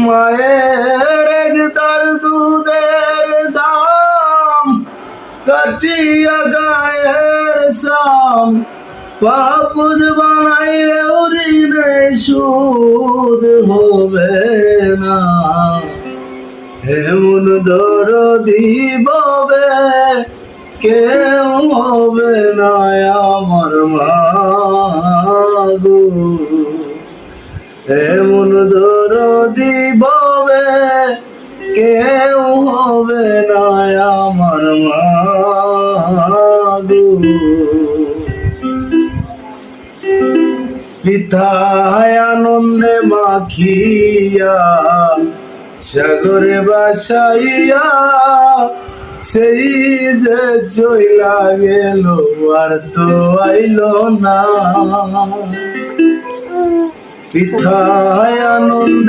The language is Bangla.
মায়ের একদার দুধের দাম কাটিয়া গায়ের সাম পাপুজ বানাইলেও ঋণে সুদ হবে না। এমন দরদি ববে কেউ হবে না আমার মা গো। এমন দরদি ববে কেউ হবে না আমার মা গো। পিতায় আনন্দে মাখিয়া সাগরে বাসাইয়া সেই যে চইলা গেল আর তো আইল না। পিতায় আনন্দে